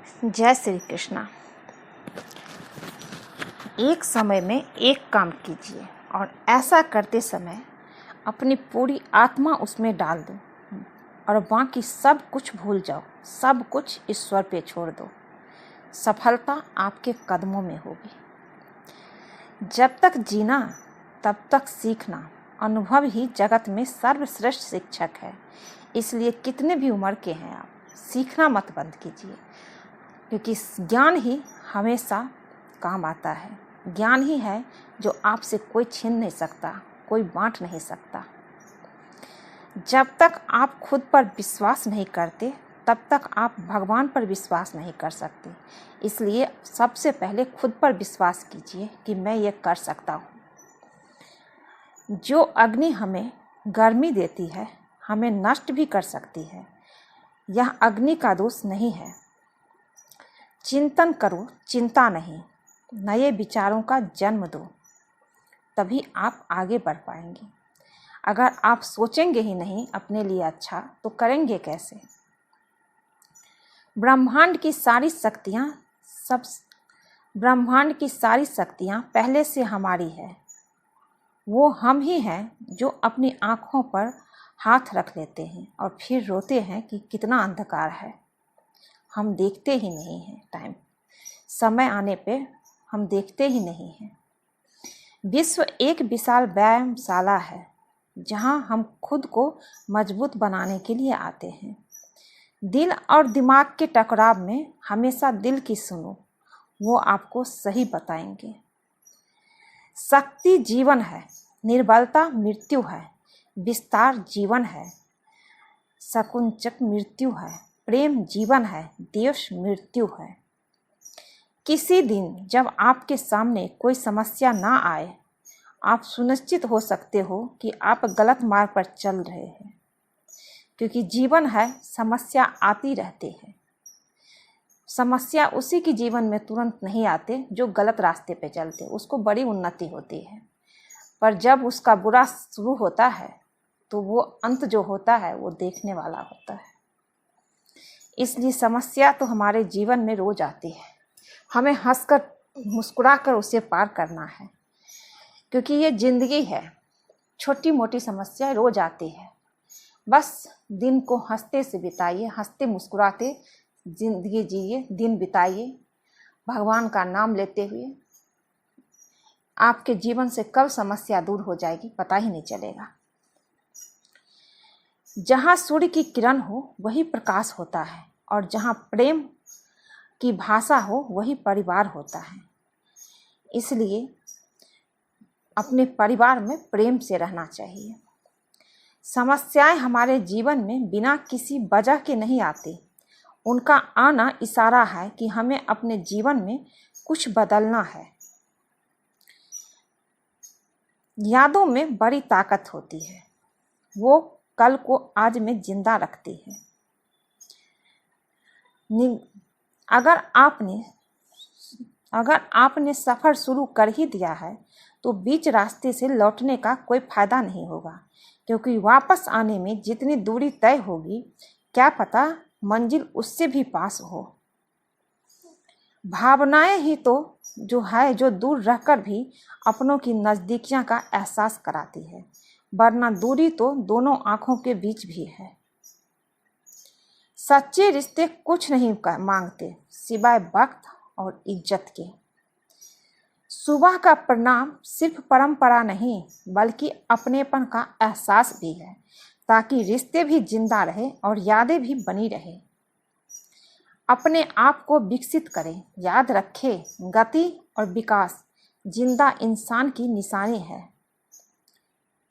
जय श्री कृष्णा। एक समय में एक काम कीजिए और ऐसा करते समय अपनी पूरी आत्मा उसमें डाल दो और बाकी सब कुछ भूल जाओ, सब कुछ ईश्वर पे छोड़ दो। सफलता आपके कदमों में होगी। जब तक जीना तब तक सीखना, अनुभव ही जगत में सर्वश्रेष्ठ शिक्षक है। इसलिए कितने भी उम्र के हैं आप, सीखना मत बंद कीजिए, क्योंकि ज्ञान ही हमेशा काम आता है। ज्ञान ही है जो आपसे कोई छीन नहीं सकता, कोई बांट नहीं सकता। जब तक आप खुद पर विश्वास नहीं करते तब तक आप भगवान पर विश्वास नहीं कर सकते। इसलिए सबसे पहले खुद पर विश्वास कीजिए कि मैं ये कर सकता हूँ। जो अग्नि हमें गर्मी देती है, हमें नष्ट भी कर सकती है। यह अग्नि का दोष नहीं है। चिंतन करो, चिंता नहीं। नए विचारों का जन्म दो, तभी आप आगे बढ़ पाएंगे। अगर आप सोचेंगे ही नहीं अपने लिए अच्छा, तो करेंगे कैसे? ब्रह्मांड की सारी शक्तियाँ पहले से हमारी है। वो हम ही हैं जो अपनी आँखों पर हाथ रख लेते हैं और फिर रोते हैं कि कितना अंधकार है। हम देखते ही नहीं हैं। समय आने पे हम देखते ही नहीं हैं। विश्व एक विशाल व्यायामशाला है जहां हम खुद को मजबूत बनाने के लिए आते हैं। दिल और दिमाग के टकराव में हमेशा दिल की सुनो, वो आपको सही बताएंगे। शक्ति जीवन है, निर्बलता मृत्यु है, विस्तार जीवन है, संकुचन मृत्यु है, प्रेम जीवन है, द्वेष मृत्यु है। किसी दिन जब आपके सामने कोई समस्या ना आए, आप सुनिश्चित हो सकते हो कि आप गलत मार्ग पर चल रहे हैं, क्योंकि जीवन है, समस्या आती रहती है। समस्या उसी के जीवन में तुरंत नहीं आते जो गलत रास्ते पे चलते, उसको बड़ी उन्नति होती है। पर जब उसका बुरा शुरू होता है तो वो अंत जो होता है वो देखने वाला होता है। इसलिए समस्या तो हमारे जीवन में रोज आती है। हमें हंसकर मुस्कुराकर उसे पार करना है, क्योंकि ये जिंदगी है। छोटी मोटी समस्या रोज आती है। बस दिन को हंसते से बिताइए, हंसते मुस्कुराते जिंदगी जिए, दिन बिताइए भगवान का नाम लेते हुए। आपके जीवन से कब समस्या दूर हो जाएगी पता ही नहीं चलेगा। जहाँ सूर्य की किरण हो वही प्रकाश होता है, और जहाँ प्रेम की भाषा हो वही परिवार होता है। इसलिए अपने परिवार में प्रेम से रहना चाहिए। समस्याएं हमारे जीवन में बिना किसी वजह के नहीं आती। उनका आना इशारा है कि हमें अपने जीवन में कुछ बदलना है। यादों में बड़ी ताकत होती है, वो कल को आज में जिंदा रखती है। अगर आपने सफ़र शुरू कर ही दिया है तो बीच रास्ते से लौटने का कोई फायदा नहीं होगा, क्योंकि वापस आने में जितनी दूरी तय होगी, क्या पता मंजिल उससे भी पास हो। भावनाएं ही तो जो है जो दूर रहकर भी अपनों की नज़दीकियां का एहसास कराती है, वरना दूरी तो दोनों आँखों के बीच भी है। सच्चे रिश्ते कुछ नहीं मांगते सिवाय वक्त और इज्जत के। सुबह का प्रणाम सिर्फ परंपरा नहीं बल्कि अपनेपन का एहसास भी है, ताकि रिश्ते भी जिंदा रहे और यादें भी बनी रहे। अपने आप को विकसित करें। याद रखें, गति और विकास जिंदा इंसान की निशानी है।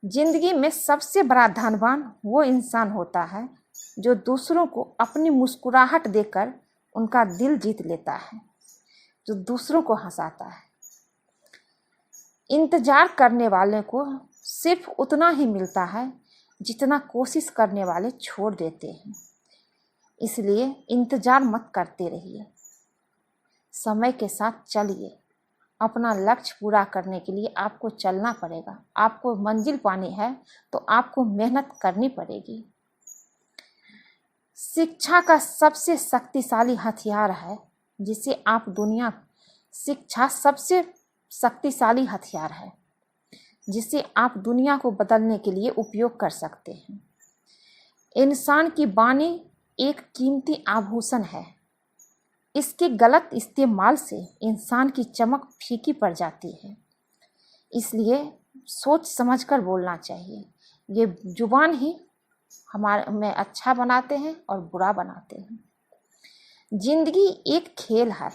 जिंदगी में सबसे बड़ा धनवान वो इंसान होता है जो दूसरों को अपनी मुस्कुराहट देकर उनका दिल जीत लेता है, जो दूसरों को हंसाता है। इंतजार करने वाले को सिर्फ उतना ही मिलता है जितना कोशिश करने वाले छोड़ देते हैं। इसलिए इंतजार मत करते रहिए, समय के साथ चलिए। अपना लक्ष्य पूरा करने के लिए आपको चलना पड़ेगा। आपको मंजिल पानी है तो आपको मेहनत करनी पड़ेगी। शिक्षा का सबसे शक्तिशाली हथियार है जिसे आप दुनिया शिक्षा सबसे शक्तिशाली हथियार है जिसे आप दुनिया को बदलने के लिए उपयोग कर सकते हैं। इंसान की वाणी एक कीमती आभूषण है। इसके गलत इस्तेमाल से इंसान की चमक फीकी पड़ जाती है। इसलिए सोच समझकर बोलना चाहिए। ये जुबान ही हमारे में अच्छा बनाते हैं और बुरा बनाते हैं। जिंदगी एक खेल है।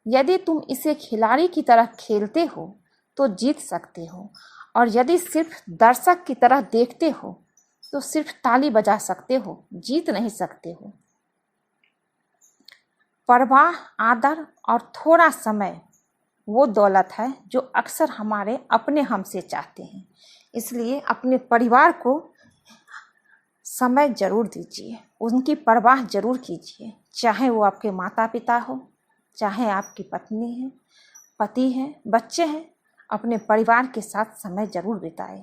यदि तुम इसे खिलाड़ी की तरह खेलते हो तो जीत सकते हो, और यदि सिर्फ दर्शक की तरह देखते हो तो सिर्फ ताली बजा सकते हो, जीत नहीं सकते हो। परवाह, आदर और थोड़ा समय वो दौलत है जो अक्सर हमारे अपने हमसे चाहते हैं। इसलिए अपने परिवार को समय जरूर दीजिए, उनकी परवाह जरूर कीजिए, चाहे वो आपके माता पिता हो, चाहे आपकी पत्नी है, पति हैं, बच्चे हैं। अपने परिवार के साथ समय जरूर बिताएं।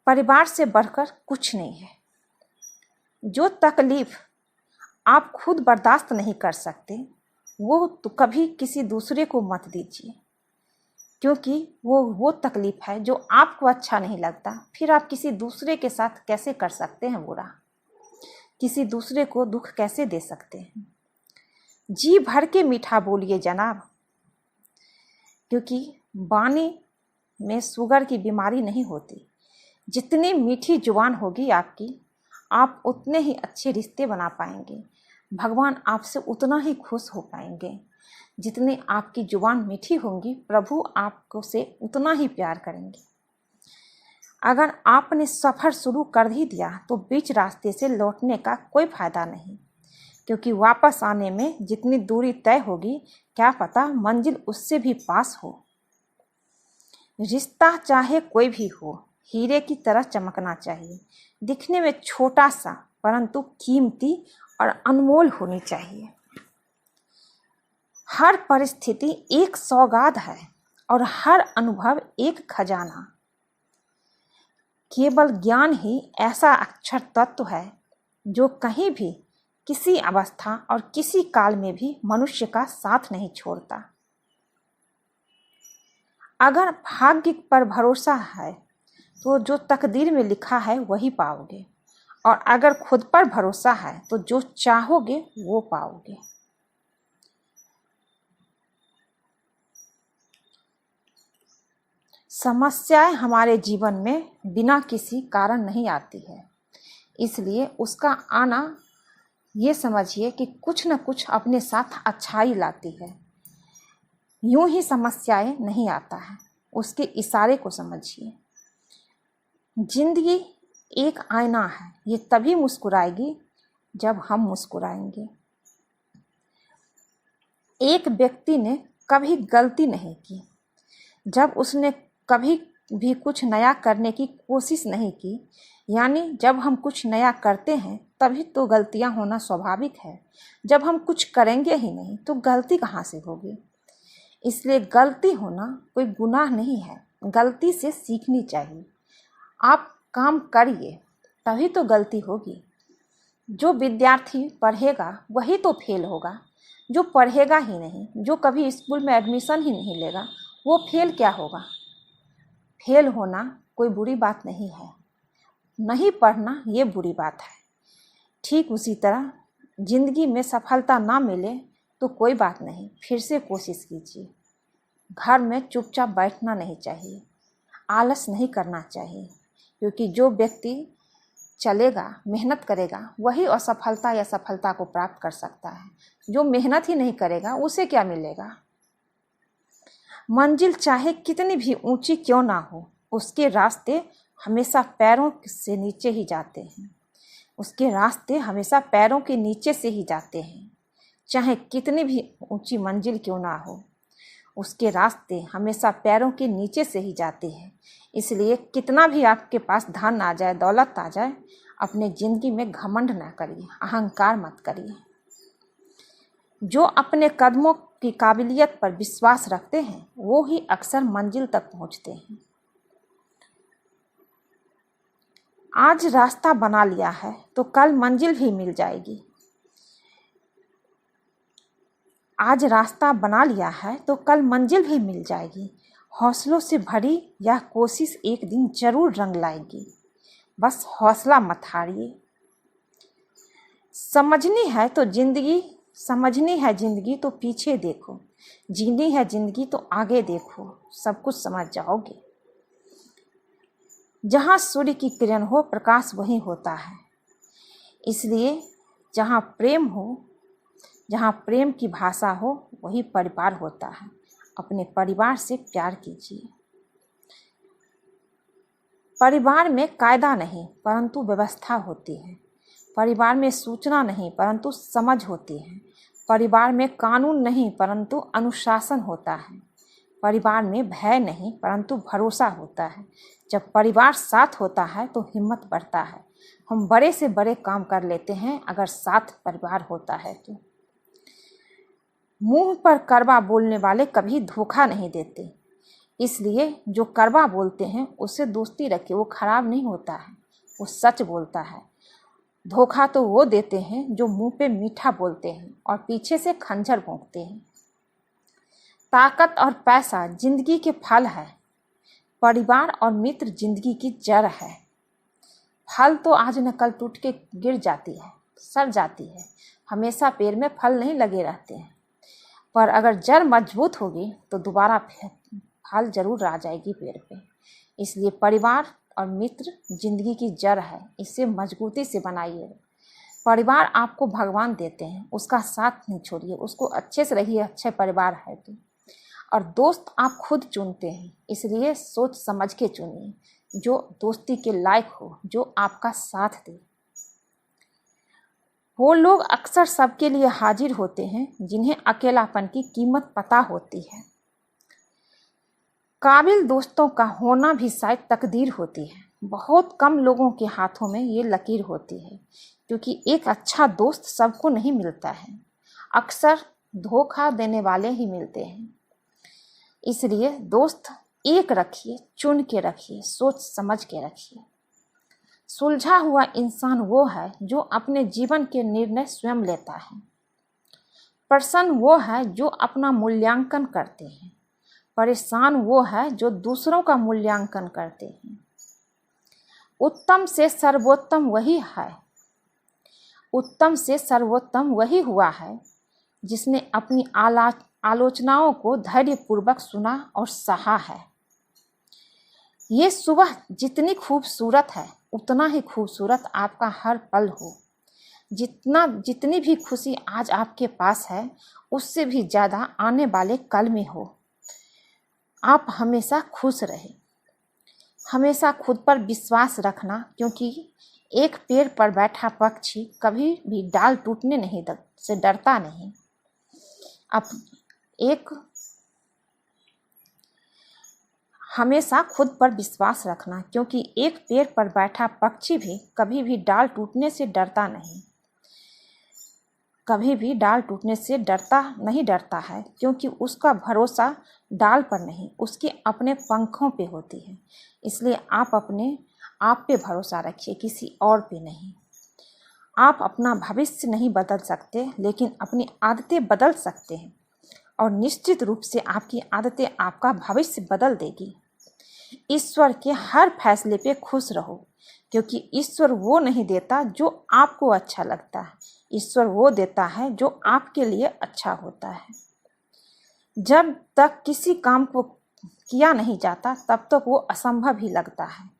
परिवार से बढ़कर कुछ नहीं है। जो तकलीफ आप खुद बर्दाश्त नहीं कर सकते वो तो कभी किसी दूसरे को मत दीजिए, क्योंकि वो तकलीफ है जो आपको अच्छा नहीं लगता। फिर आप किसी दूसरे के साथ कैसे कर सकते हैं बुरा, किसी दूसरे को दुख कैसे दे सकते हैं। जी भर के मीठा बोलिए जनाब, क्योंकि वाणी में शुगर की बीमारी नहीं होती। जितनी मीठी जुबान होगी आपकी, आप उतने ही अच्छे रिश्ते बना पाएंगे। भगवान आपसे उतना ही खुश हो पाएंगे। जितनी आपकी जुबान मीठी होंगी, प्रभु आपको से उतना ही प्यार करेंगे। अगर आपने सफ़र शुरू कर ही दिया तो बीच रास्ते से लौटने का कोई फायदा नहीं, क्योंकि वापस आने में जितनी दूरी तय होगी, क्या पता मंजिल उससे भी पास हो। रिश्ता चाहे कोई भी हो, हीरे की तरह चमकना चाहिए। दिखने में छोटा सा परंतु कीमती और अनमोल होनी चाहिए। हर परिस्थिति एक सौगात है और हर अनुभव एक खजाना। केवल ज्ञान ही ऐसा अक्षर तत्व है जो कहीं भी, किसी अवस्था और किसी काल में भी मनुष्य का साथ नहीं छोड़ता। अगर भाग्य पर भरोसा है तो जो तकदीर में लिखा है वही पाओगे, और अगर खुद पर भरोसा है तो जो चाहोगे वो पाओगे। समस्याएं हमारे जीवन में बिना किसी कारण नहीं आती है, इसलिए उसका आना ये समझिए कि कुछ न कुछ अपने साथ अच्छाई लाती है। यूं ही समस्याएं नहीं आता है, उसके इशारे को समझिए। जिंदगी एक आईना है, ये तभी मुस्कुराएगी जब हम मुस्कुराएंगे। एक व्यक्ति ने कभी गलती नहीं की जब उसने कभी भी कुछ नया करने की कोशिश नहीं की। यानी जब हम कुछ नया करते हैं तभी तो गलतियां होना स्वाभाविक है। जब हम कुछ करेंगे ही नहीं तो गलती कहाँ से होगी। इसलिए गलती होना कोई गुनाह नहीं है, गलती से सीखनी चाहिए। आप काम करिए तभी तो गलती होगी। जो विद्यार्थी पढ़ेगा वही तो फेल होगा। जो पढ़ेगा ही नहीं, जो कभी स्कूल में एडमिशन ही नहीं लेगा, वो फेल क्या होगा। फेल होना कोई बुरी बात नहीं है, नहीं पढ़ना ये बुरी बात है। ठीक उसी तरह जिंदगी में सफलता ना मिले तो कोई बात नहीं, फिर से कोशिश कीजिए। घर में चुपचाप बैठना नहीं चाहिए, आलस नहीं करना चाहिए, क्योंकि जो व्यक्ति चलेगा, मेहनत करेगा, वही असफलता या सफलता को प्राप्त कर सकता है। जो मेहनत ही नहीं करेगा उसे क्या मिलेगा। मंजिल चाहे कितनी भी ऊंची क्यों ना हो, उसके रास्ते हमेशा पैरों से नीचे ही जाते हैं। उसके रास्ते हमेशा पैरों के नीचे से ही जाते हैं। चाहे कितनी भी ऊंची मंजिल क्यों ना हो, उसके रास्ते हमेशा पैरों के नीचे से ही जाते हैं। इसलिए कितना भी आपके पास धन आ जाए, दौलत आ जाए, अपने ज़िंदगी में घमंड ना करिए, अहंकार मत करिए। जो अपने कदमों की काबिलियत पर विश्वास रखते हैं वो ही अक्सर मंजिल तक पहुंचते हैं। आज रास्ता बना लिया है तो कल मंजिल भी मिल जाएगी। आज रास्ता बना लिया है तो कल मंजिल भी मिल जाएगी। हौसलों से भरी यह कोशिश एक दिन जरूर रंग लाएगी। बस हौसला मत हारिए। समझनी है जिंदगी तो पीछे देखो, जीनी है जिंदगी तो आगे देखो, सब कुछ समझ जाओगे। जहाँ सूर्य की किरण हो प्रकाश वहीं होता है। इसलिए जहाँ प्रेम की भाषा हो वही परिवार होता है। अपने परिवार से प्यार कीजिए। परिवार में कायदा नहीं परंतु व्यवस्था होती है। परिवार में सूचना नहीं परंतु समझ होती है। परिवार में कानून नहीं परंतु अनुशासन होता है। परिवार में भय नहीं परंतु भरोसा होता है। जब परिवार साथ होता है तो हिम्मत बढ़ता है। हम बड़े से बड़े काम कर लेते हैं अगर साथ परिवार होता है तो। मुंह पर कड़वा बोलने वाले कभी धोखा नहीं देते। इसलिए जो कड़वा बोलते हैं उससे दोस्ती रखिए, वो खराब नहीं होता है, वो सच बोलता है। धोखा तो वो देते हैं जो मुंह पे मीठा बोलते हैं और पीछे से खंजर भोंकते हैं। ताकत और पैसा जिंदगी के फल है। परिवार और मित्र जिंदगी की जड़ है। फल तो आज न कल टूट के गिर जाती है, सड़ जाती है। हमेशा पेड़ में फल नहीं लगे रहते हैं, पर अगर जड़ मजबूत होगी तो दोबारा फल जरूर आ जाएगी पेड़ पे। इसलिए परिवार और मित्र जिंदगी की जड़ है, इसे मजबूती से बनाइए। परिवार आपको भगवान देते हैं, उसका साथ नहीं छोड़िए, उसको अच्छे से रहिए, अच्छे परिवार है तो। और दोस्त आप खुद चुनते हैं, इसलिए सोच समझ के चुनिए जो दोस्ती के लायक हो, जो आपका साथ दे। वो लोग अक्सर सबके लिए हाजिर होते हैं जिन्हें अकेलापन की कीमत पता होती है। काबिल दोस्तों का होना भी शायद तकदीर होती है। बहुत कम लोगों के हाथों में ये लकीर होती है, क्योंकि एक अच्छा दोस्त सबको नहीं मिलता है, अक्सर धोखा देने वाले ही मिलते हैं। इसलिए दोस्त एक रखिए, चुन के रखिए, सोच समझ के रखिए। सुलझा हुआ इंसान वो है जो अपने जीवन के निर्णय स्वयं लेता है। प्रसन्न वो है जो अपना मूल्यांकन करते हैं। परेशान वो है जो दूसरों का मूल्यांकन करते हैं। उत्तम से सर्वोत्तम वही है। उत्तम से सर्वोत्तम वही हुआ है जिसने अपनी आलोचनाओं को धैर्यपूर्वक सुना और सहा है। ये सुबह जितनी खूबसूरत है उतना ही खूबसूरत आपका हर पल हो। जितनी भी खुशी आज आपके पास है उससे भी ज़्यादा आने वाले कल में हो। आप हमेशा खुश रहें। हमेशा खुद पर विश्वास रखना, क्योंकि एक पेड़ पर बैठा पक्षी कभी भी डाल टूटने से डरता नहीं। हमेशा खुद पर विश्वास रखना, क्योंकि एक पेड़ पर बैठा पक्षी भी कभी भी डाल टूटने से डरता नहीं। कभी भी डाल टूटने से डरता है, क्योंकि उसका भरोसा डाल पर नहीं, उसके अपने पंखों पे होती है। इसलिए आप अपने आप पे भरोसा रखिए, किसी और पे नहीं। आप अपना भविष्य नहीं बदल सकते, लेकिन अपनी आदतें बदल सकते हैं, और निश्चित रूप से आपकी आदतें आपका भविष्य बदल देगी। ईश्वर के हर फैसले पे खुश रहो, क्योंकि ईश्वर वो नहीं देता जो आपको अच्छा लगता है, ईश्वर वो देता है जो आपके लिए अच्छा होता है। जब तक किसी काम को किया नहीं जाता तब तक वो असंभव ही लगता है।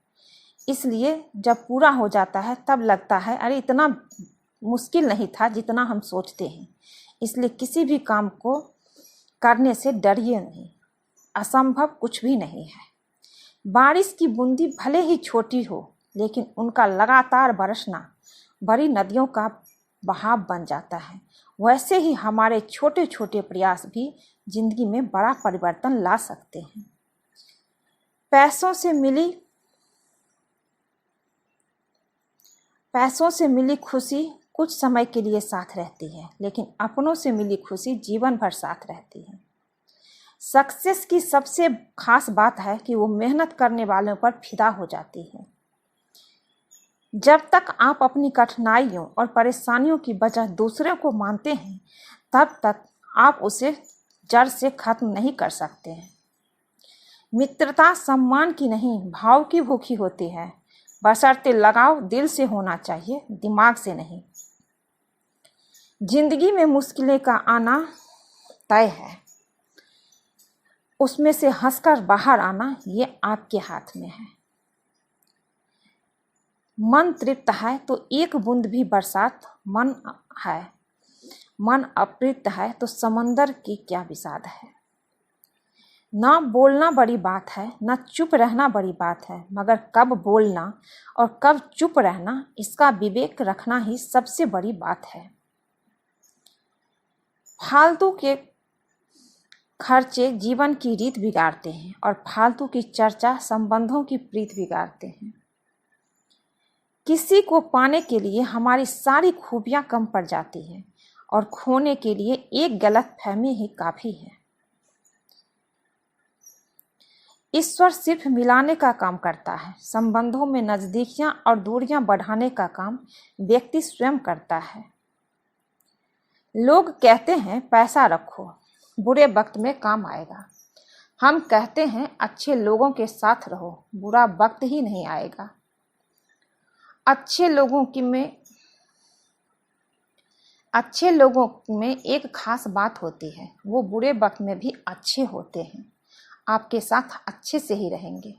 इसलिए जब पूरा हो जाता है तब लगता है अरे इतना मुश्किल नहीं था जितना हम सोचते हैं। इसलिए किसी भी काम को करने से डरिए नहीं, असंभव कुछ भी नहीं है। बारिश की बूंदी भले ही छोटी हो, लेकिन उनका लगातार बरसना बड़ी नदियों का बहाव बन जाता है। वैसे ही हमारे छोटे छोटे प्रयास भी जिंदगी में बड़ा परिवर्तन ला सकते हैं। पैसों से मिली खुशी कुछ समय के लिए साथ रहती है, लेकिन अपनों से मिली खुशी जीवन भर साथ रहती है। सक्सेस की सबसे खास बात है कि वो मेहनत करने वालों पर फिदा हो जाती है। जब तक आप अपनी कठिनाइयों और परेशानियों की वजह दूसरे को मानते हैं, तब तक आप उसे जड़ से खत्म नहीं कर सकते हैं। मित्रता सम्मान की नहीं, भाव की भूखी होती है, बशर्ते लगाव दिल से होना चाहिए, दिमाग से नहीं। जिंदगी में मुश्किलें का आना तय है, उसमें से हंसकर बाहर आना ये आपके हाथ में है। मन तृप्त है तो एक बूंद भी बरसात मन है, मन अतृप्त है तो समंदर की क्या विषाद है। ना बोलना बड़ी बात है, ना चुप रहना बड़ी बात है, मगर कब बोलना और कब चुप रहना इसका विवेक रखना ही सबसे बड़ी बात है। फालतू के खर्चे जीवन की रीत बिगाड़ते हैं और फालतू की चर्चा संबंधों की प्रीत बिगाड़ते हैं। किसी को पाने के लिए हमारी सारी खूबियां कम पड़ जाती हैं और खोने के लिए एक गलतफहमी ही काफी है। ईश्वर सिर्फ मिलाने का काम करता है, संबंधों में नजदीकियां और दूरियां बढ़ाने का काम व्यक्ति स्वयं करता है। लोग कहते हैं पैसा रखो, बुरे वक्त में काम आएगा। हम कहते हैं अच्छे लोगों के साथ रहो, बुरा वक्त ही नहीं आएगा। अच्छे लोगों में एक खास बात होती है, वो बुरे वक्त में भी अच्छे होते हैं, आपके साथ अच्छे से ही रहेंगे।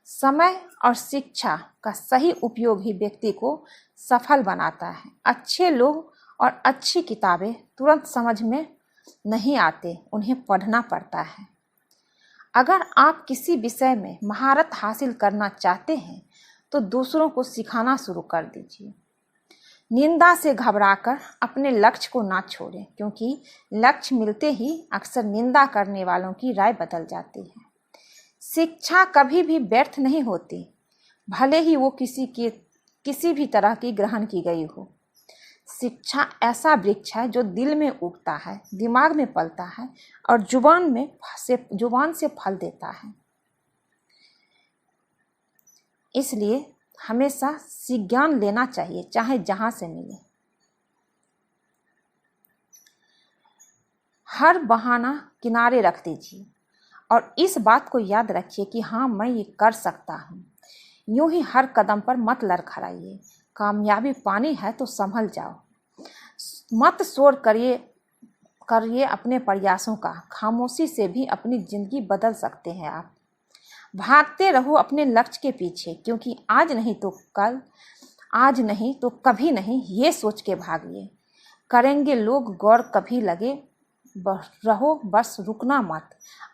समय और शिक्षा का सही उपयोग ही व्यक्ति को सफल बनाता है। अच्छे लोग और अच्छी किताबें तुरंत समझ में नहीं आते, उन्हें पढ़ना पड़ता है। अगर आप किसी विषय में महारत हासिल करना चाहते हैं तो दूसरों को सिखाना शुरू कर दीजिए। निंदा से घबराकर अपने लक्ष्य को ना छोड़ें, क्योंकि लक्ष्य मिलते ही अक्सर निंदा करने वालों की राय बदल जाती है। शिक्षा कभी भी व्यर्थ नहीं होती, भले ही वो किसी भी तरह की ग्रहण की गई हो। शिक्षा ऐसा वृक्ष है जो दिल में उगता है, दिमाग में पलता है और जुबान से फल देता है। इसलिए हमेशा ज्ञान लेना चाहिए, चाहे जहां से मिले। हर बहाना किनारे रख दीजिए और इस बात को याद रखिए कि हाँ, मैं ये कर सकता हूँ। यूं ही हर कदम पर मत लड़खड़ाइए। कामयाबी पानी है तो संभल जाओ। मत शोर करिए अपने प्रयासों का। खामोशी से भी अपनी जिंदगी बदल सकते हैं आप। भागते रहो अपने लक्ष्य के पीछे, क्योंकि आज नहीं तो कल, आज नहीं तो कभी नहीं, ये सोच के भागिए। करेंगे लोग गौर कभी लगे, रहो बस रुकना मत,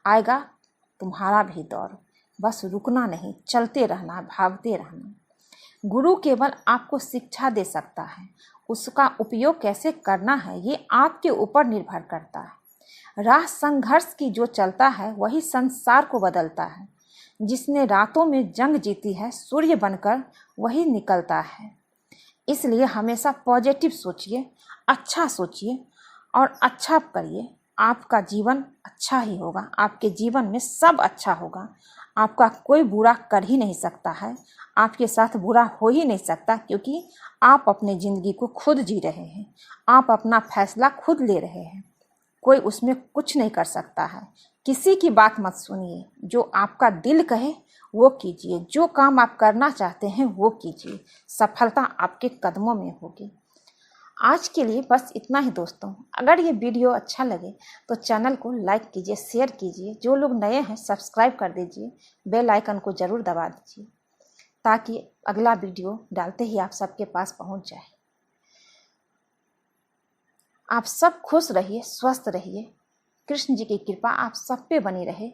आएगा तुम्हारा भी दौर। बस रुकना नहीं, चलते रहना, भागते रहना। गुरु केवल आपको शिक्षा दे सकता है, उसका उपयोग कैसे करना है ये आपके ऊपर निर्भर करता है। राह संघर्ष की जो चलता है वही संसार को बदलता है। जिसने रातों में जंग जीती है, सूर्य बनकर वही निकलता है। इसलिए हमेशा पॉजिटिव सोचिए, अच्छा सोचिए और अच्छा करिए। आपका जीवन अच्छा ही होगा, आपके जीवन में सब अच्छा होगा। आपका कोई बुरा कर ही नहीं सकता है, आपके साथ बुरा हो ही नहीं सकता, क्योंकि आप अपनी ज़िंदगी को खुद जी रहे हैं, आप अपना फैसला खुद ले रहे हैं। कोई उसमें कुछ नहीं कर सकता है। किसी की बात मत सुनिए, जो आपका दिल कहे वो कीजिए, जो काम आप करना चाहते हैं वो कीजिए, सफलता आपके कदमों में होगी। आज के लिए बस इतना ही दोस्तों। अगर ये वीडियो अच्छा लगे तो चैनल को लाइक कीजिए, शेयर कीजिए। जो लोग नए हैं सब्सक्राइब कर दीजिए, बेल आइकन को ज़रूर दबा दीजिए, ताकि अगला वीडियो डालते ही आप सबके पास पहुंच जाए। आप सब खुश रहिए, स्वस्थ रहिए। कृष्ण जी की कृपा आप सब पे बनी रहे।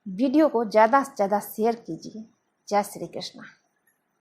वीडियो को ज़्यादा से ज़्यादा शेयर कीजिए। जय श्री कृष्ण।